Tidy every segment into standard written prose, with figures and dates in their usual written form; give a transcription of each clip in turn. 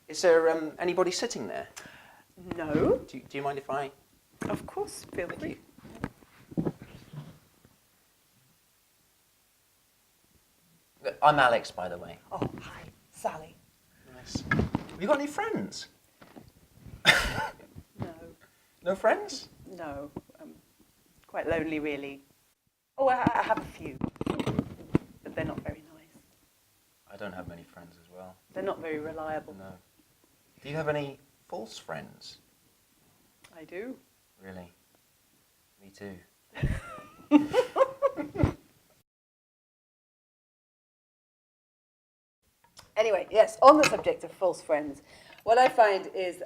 Is there anybody sitting there? No. Do you mind if I... Of course, feel Thank free. you. I'm Alex, by the way. Oh, hi, Sally. Nice. Have you got any friends? No. No friends? No. Quite lonely, really. Oh, I have a few, but they're not very nice. I don't have many friends as well. They're not very reliable. No. Do you have any false friends? I do. Really? Me too. Anyway, yes, on the subject of false friends, what I find is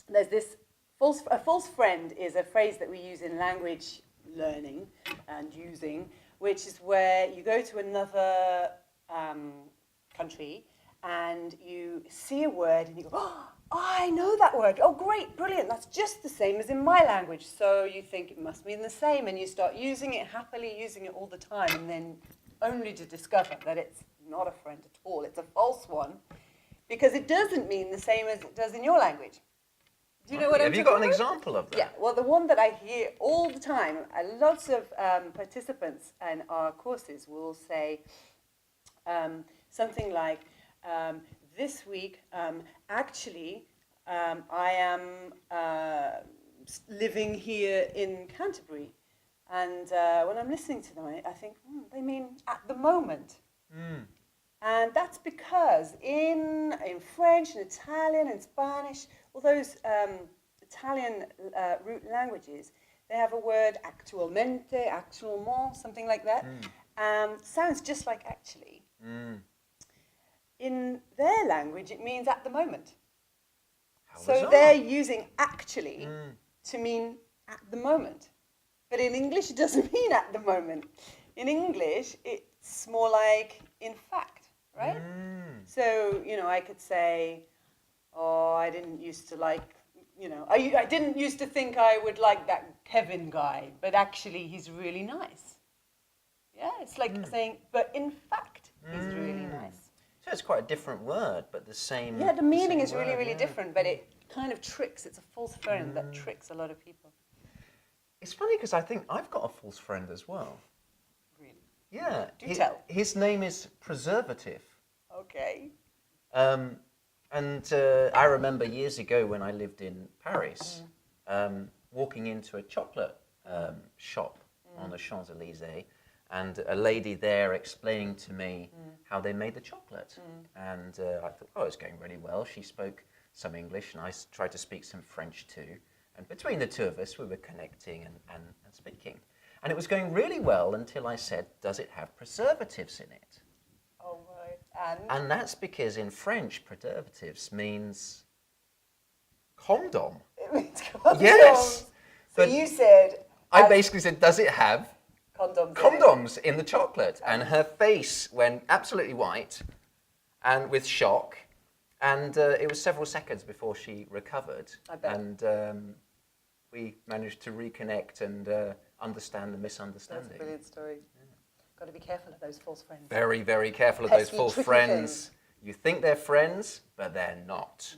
there's this a false friend is a phrase that we use in language learning and using, which is where you go to another country and you see a word and you go, oh, I know that word. Oh, great, brilliant. That's just the same as in my language. So you think it must mean the same, and you start using it happily, using it all the time, and then only to discover that it's not a friend at all. It's a false one, because it doesn't mean the same as it does in your language. Do you know what I'm talking about? Have you got an example of that? Yeah, well, the one that I hear all the time, lots of participants in our courses will say something like, this week, actually, I am living here in Canterbury. And when I'm listening to them, I think, they mean at the moment. Mm. And that's because in French and Italian and Spanish, all those Italian root languages, they have a word actualmente, actuellement, something like that. Sounds just like actually. Mm. In their language, it means at the moment. How So bizarre. they're using actually to mean at the moment. But in English, it doesn't mean at the moment. In English, it's more like in fact, right? So, I could say, oh, I didn't used to like, I didn't used to think I would like that Kevin guy, but actually he's really nice. Yeah, it's like saying, but in fact, he's really nice. So it's quite a different word, but the same. Yeah, the meaning same is really, word, really yeah. different, but it kind of tricks. It's a false friend that tricks a lot of people. It's funny because I think I've got a false friend as well. Really? Yeah. Do tell. His name is Preservative. Okay. And I remember years ago when I lived in Paris, walking into a chocolate shop on the Champs-Élysées, and a lady there explaining to me how they made the chocolate. And I thought, oh, it's going really well. She spoke some English, and I tried to speak some French too. And between the two of us, we were connecting and speaking. And it was going really well until I said, does it have preservatives in it? Oh, right. And that's because in French, preservatives means condom. It means condoms. Yes. So But you said... I basically said, does it have condoms. condoms in the chocolate? And her face went absolutely white and with shock. And it was several seconds before she recovered. I bet. And we managed to reconnect and understand the misunderstanding. That's a brilliant story. Got to be careful of those false friends. Very, very careful of those Pesky, false tricky friends. things. You think they're friends, but they're not.